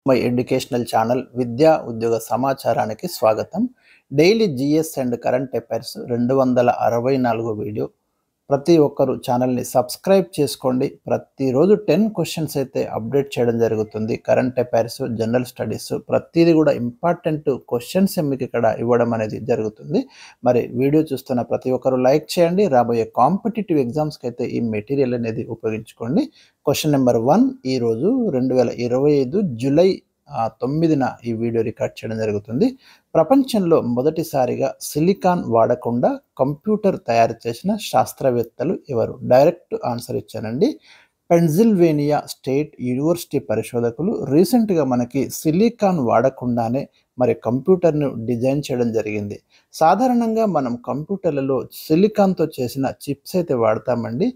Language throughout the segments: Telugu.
మై ఎడ్యుకేషనల్ ఛానల్ విద్యా ఉద్యోగ సమాచారానికి స్వాగతం. Daily GS and current affairs 264 video. ప్రతి ఒక్కరు ఛానల్ని సబ్స్క్రైబ్ చేసుకోండి. ప్రతిరోజు 10 క్వశ్చన్స్ అయితే అప్డేట్ చేయడం జరుగుతుంది. కరెంట్ అఫైర్స్, జనరల్ స్టడీస్ ప్రతిదీ కూడా ఇంపార్టెంట్ క్వశ్చన్స్ మీకు ఇక్కడ ఇవ్వడం అనేది జరుగుతుంది. మరి వీడియో చూస్తున్న ప్రతి ఒక్కరు లైక్ చేయండి. రాబోయే కాంపిటేటివ్ ఎగ్జామ్స్కి అయితే ఈ మెటీరియల్ అనేది ఉపయోగించుకోండి. క్వశ్చన్ నెంబర్ 1 ఈరోజు 2025 జూలై 9న ఈ వీడియో రికార్డ్ చేయడం జరుగుతుంది. ప్రపంచంలో మొదటిసారిగా సిలికాన్ వాడకుండా కంప్యూటర్ తయారు చేసిన శాస్త్రవేత్తలు ఎవరు? డైరెక్ట్ ఆన్సర్ ఇచ్చానండి. పెన్సిల్వేనియా స్టేట్ యూనివర్సిటీ పరిశోధకులు రీసెంట్గా మనకి సిలికాన్ వాడకుండానే మరి కంప్యూటర్ను డిజైన్ చేయడం జరిగింది. సాధారణంగా మనం కంప్యూటర్లలో సిలికాన్తో చేసిన చిప్స్ అయితే వాడతామండి.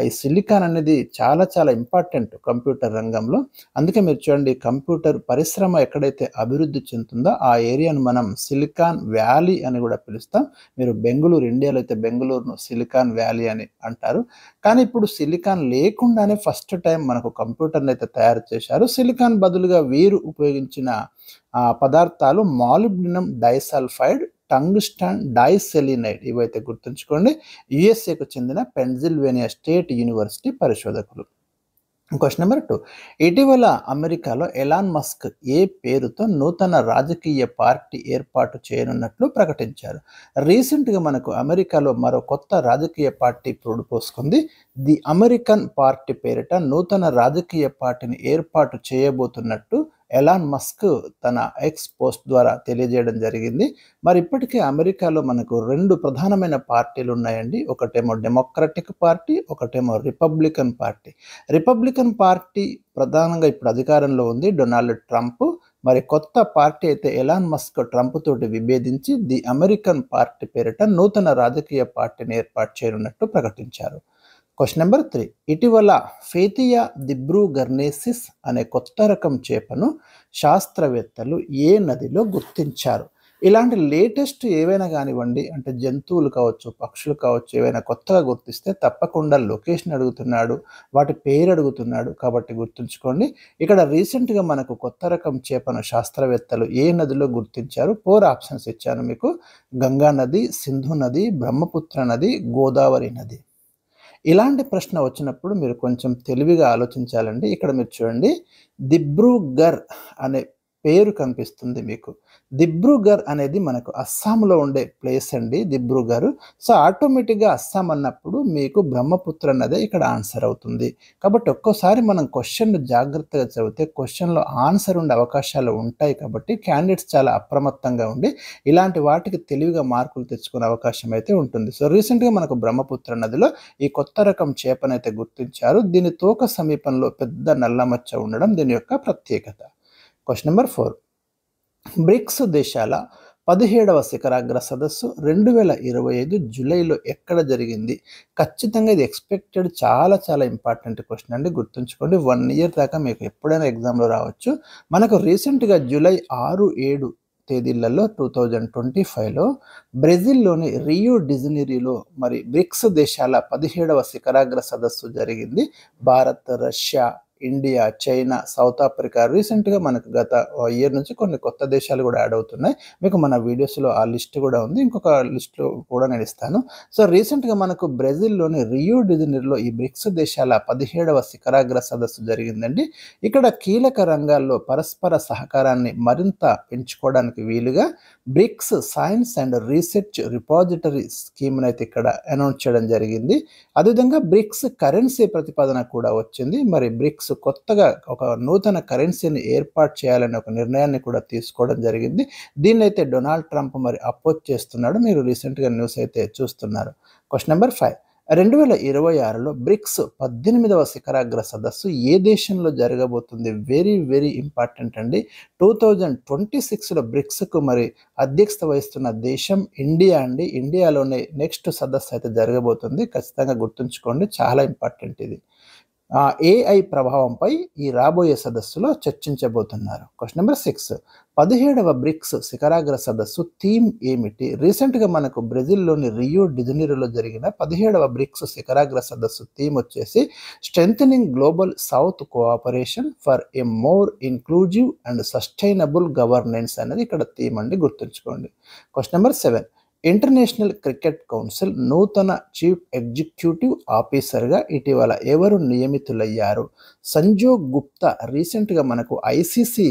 ఈ సిలికాన్ అనేది చాలా ఇంపార్టెంట్ కంప్యూటర్ రంగంలో. అందుకే మీరు చూడండి, కంప్యూటర్ పరిశ్రమ ఎక్కడైతే అభివృద్ధి చెందుతుందో ఆ ఏరియాను మనం సిలికాన్ వ్యాలీ అని కూడా పిలుస్తాం. మీరు బెంగళూరు, ఇండియాలో అయితే బెంగళూరును సిలికాన్ వ్యాలీ అని అంటారు. కానీ ఇప్పుడు సిలికాన్ లేకుండానే ఫస్ట్ టైం మనకు కంప్యూటర్ని అయితే తయారు చేశారు. సిలికాన్ బదులుగా వీరు ఉపయోగించిన పదార్థాలు మాలిబ్డినం డైసల్ఫైడ్, టంగ్స్టన్ డైసెలినైడ్. ఇవైతే గుర్తుంచుకోండి. యుఎస్ఏకు చెందిన పెన్సిల్వేనియా స్టేట్ యూనివర్సిటీ పరిశోధకులు. క్వశ్చన్ నెంబర్ 2, ఇటీవల అమెరికాలో ఎలాన్ మస్క్ ఏ పేరుతో నూతన రాజకీయ పార్టీ ఏర్పాటు చేయనున్నట్లు ప్రకటించారు? రీసెంట్గా మనకు అమెరికాలో మరో కొత్త రాజకీయ పార్టీ పురుడుపోసుకుంది. ది అమెరికన్ పార్టీ పేరిట నూతన రాజకీయ పార్టీని ఏర్పాటు చేయబోతున్నట్టు ఎలాన్ మస్క్ తన ఎక్స్ పోస్ట్ ద్వారా తెలియజేయడం జరిగింది. మరి ఇప్పటికే అమెరికాలో మనకు 2 ప్రధానమైన పార్టీలు ఉన్నాయండి. ఒకటేమో డెమోక్రటిక్ పార్టీ, ఒకటేమో రిపబ్లికన్ పార్టీ. రిపబ్లికన్ పార్టీ ప్రధానంగా ఇప్పుడు అధికారంలో ఉంది, డొనాల్డ్ ట్రంప్. మరి కొత్త పార్టీ అయితే ఎలాన్ మస్క్ ట్రంప్ తోటి విభేదించి ది అమెరికన్ పార్టీ పేరిట నూతన రాజకీయ పార్టీని ఏర్పాటు చేయనున్నట్టు ప్రకటించారు. క్వశ్చన్ నెంబర్ 3, ఇటీవల ఫేతియా దిబ్రూగర్నేసిస్ అనే కొత్త రకం చేపను శాస్త్రవేత్తలు ఏ నదిలో గుర్తించారు? ఇలాంటి లేటెస్ట్ ఏవైనా కానివ్వండి, అంటే జంతువులు కావచ్చు, పక్షులు కావచ్చు, ఏవైనా కొత్తగా గుర్తిస్తే తప్పకుండా లొకేషన్ అడుగుతున్నాడు, వాటి పేరు అడుగుతున్నాడు. కాబట్టి గుర్తుంచుకోండి. ఇక్కడ రీసెంట్గా మనకు కొత్త రకం చేపను శాస్త్రవేత్తలు ఏ నదిలో గుర్తించారు? 4 ఆప్షన్స్ ఇచ్చాను మీకు. గంగా నది, సింధు నది, బ్రహ్మపుత్ర నది, గోదావరి నది. ఇలాంటి ప్రశ్న వచ్చినప్పుడు మీరు కొంచెం తెలివిగా ఆలోచించాలండి. ఇక్కడ మీరు చూడండి, దిబ్రూగర్ అనే పేరు కనిపిస్తుంది మీకు. దిబ్రూగర్ అనేది మనకు అస్సాంలో ఉండే ప్లేస్ అండి, దిబ్రూగర్. సో ఆటోమేటిక్గా అస్సాం అన్నప్పుడు మీకు బ్రహ్మపుత్ర నదే ఇక్కడ ఆన్సర్ అవుతుంది. కాబట్టి ఒక్కోసారి మనం క్వశ్చన్ జాగ్రత్తగా చదివితే క్వశ్చన్లో ఆన్సర్ ఉండే అవకాశాలు ఉంటాయి. కాబట్టి క్యాండిడేట్స్ చాలా అప్రమత్తంగా ఉండి ఇలాంటి వాటికి తెలివిగా మార్కులు తెచ్చుకునే అవకాశం అయితే ఉంటుంది. సో రీసెంట్గా మనకు బ్రహ్మపుత్ర నదిలో ఈ కొత్త రకం చేపనైతే గుర్తించారు. దీని తోక సమీపంలో పెద్ద నల్లమచ్చ ఉండడం దీని యొక్క ప్రత్యేకత. క్వశ్చన్ నెంబర్ 4, బ్రిక్స్ దేశాల 17వ శిఖరాగ్ర సదస్సు 2025 జూలైలో ఎక్కడ జరిగింది? ఖచ్చితంగా ఇది ఎక్స్పెక్టెడ్, చాలా ఇంపార్టెంట్ క్వశ్చన్ అండి. గుర్తుంచుకోండి, 1 ఇయర్ దాకా మీకు ఎప్పుడైనా ఎగ్జామ్లో రావచ్చు. మనకు రీసెంట్గా జూలై 6, 7 తేదీలలో 2025లో బ్రెజిల్లోని రియో డిజనీరోలో మరి బ్రిక్స్ దేశాల 17వ శిఖరాగ్ర సదస్సు జరిగింది. Bharat, Russia, India, China, south Africa, రీసెంట్గా మనకు గత ఇయర్ నుంచి కొన్ని కొత్త దేశాలు కూడా యాడ్ అవుతున్నాయి. మీకు మన వీడియోస్లో ఆ లిస్ట్ కూడా ఉంది, ఇంకొక లిస్ట్లో కూడా నేను ఇస్తాను. సో రీసెంట్గా మనకు బ్రెజిల్లోని రియో డిజనీరోలో ఈ బ్రిక్స్ దేశాల 17వ శిఖరాగ్ర సదస్సు జరిగిందండి. ఇక్కడ కీలక రంగాల్లో పరస్పర సహకారాన్ని మరింత పెంచుకోవడానికి వీలుగా BRICS science and research repository స్కీమ్ను అయితే ఇక్కడ అనౌన్స్ చేయడం జరిగింది. అదేవిధంగా బ్రిక్స్ కరెన్సీ ప్రతిపాదన కూడా వచ్చింది. మరి బ్రిక్స్ కొత్తగా ఒక నూతన కరెన్సీని ఏర్పాటు చేయాలనే ఒక నిర్ణయాన్ని కూడా తీసుకోవడం జరిగింది. దీన్ని అయితే డొనాల్డ్ ట్రంప్ మరి అపోజ్ చేస్తున్నాడు. మీరు రీసెంట్గా న్యూస్ అయితే చూస్తున్నారు. క్వశ్చన్ నెంబర్ 5, 2026లో బ్రిక్స్ 18వ శిఖరాగ్ర సదస్సు ఏ దేశంలో జరగబోతుంది? వెరీ ఇంపార్టెంట్ అండి. 2026లో బ్రిక్స్కు మరి అధ్యక్షత వహిస్తున్న దేశం ఇండియా అండి. ఇండియాలోనే నెక్స్ట్ సదస్సు అయితే జరగబోతుంది. ఖచ్చితంగా గుర్తుంచుకోండి, చాలా ఇంపార్టెంట్ ఇది. ఏఐ ప్రభావంపై ఈ రాబోయే సదస్సులో చర్చించబోతున్నారు. క్వశ్చన్ నెంబర్ 6, 17వ బ్రిక్స్ శిఖరాగ్ర సదస్సు థీమ్ ఏమిటి? రీసెంట్గా మనకు బ్రెజిల్లోని రియో డిజనీరోలో జరిగిన 17వ బ్రిక్స్ శిఖరాగ్ర సదస్సు థీమ్ వచ్చేసి strengthening global south cooperation for a more inclusive and sustainable governance అనేది ఇక్కడ థీమ్ అండి, గుర్తుంచుకోండి. Question number 7, international cricket council నూతన చీఫ్ ఎగ్జిక్యూటివ్ ఆఫీసర్గా ఇటీవల ఎవరు నియమితులయ్యారు? సంజోగ్ గుప్తా రీసెంట్గా మనకు ఐసీసీ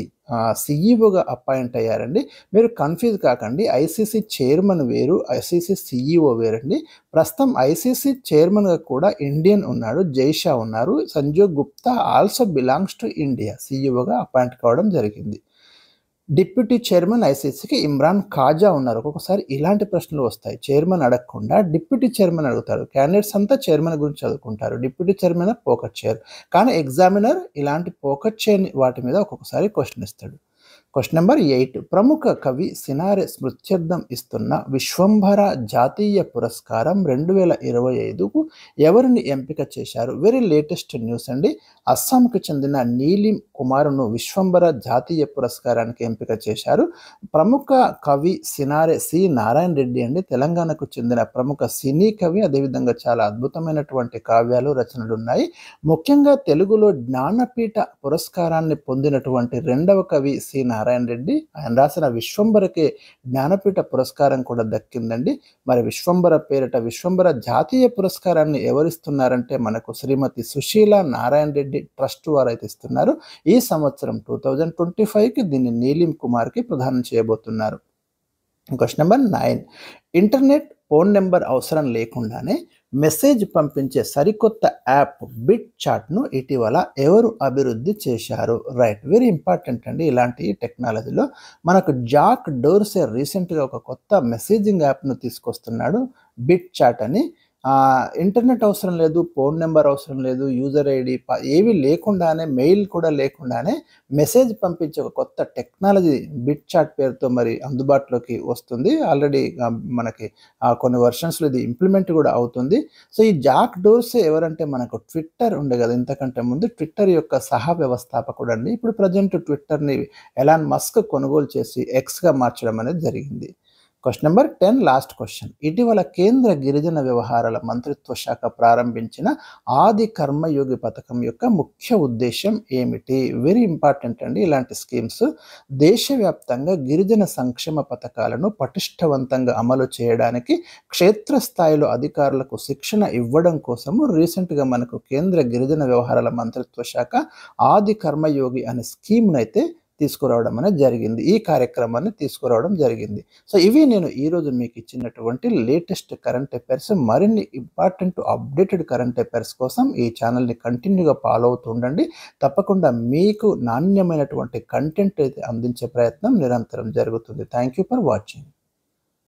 సిఈఓగా అపాయింట్ అయ్యారండి. మీరు కన్ఫ్యూజ్ కాకండి, ఐసీసీ చైర్మన్ వేరు, ఐసీసీ సిఈఓ వేరండి. ప్రస్తుతం ఐసీసీ చైర్మన్గా కూడా ఇండియన్ ఉన్నాడు, జైషా ఉన్నారు. Sanjog Gupta also belongs to India, సిఈఓగా appoint కావడం జరిగింది. డిప్యూటీ చైర్మన్ ఐసీసీకి ఇమ్రాన్ ఖాజా ఉన్నారు. ఒక్కొక్కసారి ఇలాంటి ప్రశ్నలు వస్తాయి, చైర్మన్ అడగకుండా డిప్యూటీ చైర్మన్ అడుగుతారు. క్యాండిడేట్స్ అంతా చైర్మన్ గురించి చదువుకుంటారు, డిప్యూటీ చైర్మన్ పోకట్ చైర్, కానీ ఎగ్జామినర్ ఇలాంటి పోకట్ చైర్ వాటి మీద ఒక్కొక్కసారి క్వశ్చన్ ఇస్తాడు. క్వశ్చన్ నెంబర్ 8, ప్రముఖ కవి సినారె స్మృత్యర్థం ఇస్తున్న విశ్వంభర జాతీయ పురస్కారం 2025కు ఎవరిని ఎంపిక చేశారు? వెరీ లేటెస్ట్ న్యూస్ అండి. అస్సాంకు చెందిన నీలిం కుమారును విశ్వంభర జాతీయ పురస్కారానికి ఎంపిక చేశారు. ప్రముఖ కవి సినారె సి నారాయణ రెడ్డి అండి, తెలంగాణకు చెందిన ప్రముఖ సినీ కవి. అదేవిధంగా చాలా అద్భుతమైనటువంటి కావ్యాలు, రచనలు ఉన్నాయి. ముఖ్యంగా తెలుగులో జ్ఞానపీఠ పురస్కారాన్ని పొందినటువంటి రెండవ కవి సి నారాయణ రెడ్డి. ఆయన రాసిన విశ్వంభరకే జ్ఞానపీఠ పురస్కారం కూడా దక్కిందండి. మరి విశ్వంభర పేరిట విశ్వంభర జాతీయ పురస్కారాన్ని ఎవరిస్తున్నారంటే మనకు శ్రీమతి సుశీల నారాయణ రెడ్డి ట్రస్ట్ వారు అయితే ఇస్తున్నారు. ఈ సంవత్సరం 2025కి దీన్ని నీలిం కుమార్కి ప్రదానం చేయబోతున్నారు. Question number 9, internet phone number అవసరం లేకుండానే మెసేజ్ పంపించే సరికొత్త యాప్ బిట్ చాట్ను ఇటీవల ఎవరు అభివృద్ధి చేశారు? రైట్, వెరీ ఇంపార్టెంట్ అండి. ఇలాంటి టెక్నాలజీలో మనకు జాక్ డోర్సే రీసెంట్గా ఒక కొత్త మెసేజింగ్ యాప్ను తీసుకొస్తున్నాడు, బిట్ చాట్ అని. ఇంటర్నెట్ అవసరం లేదు, ఫోన్ నెంబర్ అవసరం లేదు, యూజర్ ఐడి ఏవి లేకుండానే, మెయిల్ కూడా లేకుండానే మెసేజ్ పంపించే ఒక కొత్త టెక్నాలజీ బిట్ చాట్ పేరుతో మరి అందుబాటులోకి వస్తుంది. ఆల్రెడీ మనకి కొన్ని వర్షన్స్లో ఇది ఇంప్లిమెంట్ కూడా అవుతుంది. సో ఈ జాక్ డోర్సే ఎవరంటే మనకు ట్విట్టర్ ఉండే కదా ఇంతకంటే ముందు, ట్విట్టర్ యొక్క సహ వ్యవస్థాపకుడు అండి. ఇప్పుడు ప్రజెంట్ ట్విట్టర్ని ఎలాన్ మస్క్ కొనుగోలు చేసి ఎక్స్గా మార్చడం అనేది జరిగింది. క్వశ్చన్ నెంబర్ 10, లాస్ట్ క్వశ్చన్, ఇటీవల కేంద్ర గిరిజన వ్యవహారాల మంత్రిత్వ శాఖ ప్రారంభించిన ఆది కర్మయోగి పథకం యొక్క ముఖ్య ఉద్దేశం ఏమిటి? వెరీ ఇంపార్టెంట్ అండి. ఇలాంటి స్కీమ్స్ దేశవ్యాప్తంగా గిరిజన సంక్షేమ పథకాలను పటిష్టవంతంగా అమలు చేయడానికి క్షేత్రస్థాయిలో అధికారులకు శిక్షణ ఇవ్వడం కోసము రీసెంట్గా మనకు కేంద్ర గిరిజన వ్యవహారాల మంత్రిత్వ శాఖ ఆది కర్మయోగి అనే స్కీమ్ను అయితే తీసుకురావడం అనేది జరిగింది. ఈ కార్యక్రమాన్ని తీసుకురావడం జరిగింది. సో ఇవి నేను ఈరోజు మీకు ఇచ్చినటువంటి లేటెస్ట్ కరెంట్ అఫైర్స్. మరిన్ని ఇంపార్టెంట్ అప్డేటెడ్ కరెంట్ అఫైర్స్ కోసం ఈ ఛానల్ని కంటిన్యూగా ఫాలో అవుతూ ఉండండి. తప్పకుండా మీకు నాణ్యమైనటువంటి కంటెంట్ అయితే అందించే ప్రయత్నం నిరంతరం జరుగుతుంది. Thank you for watching.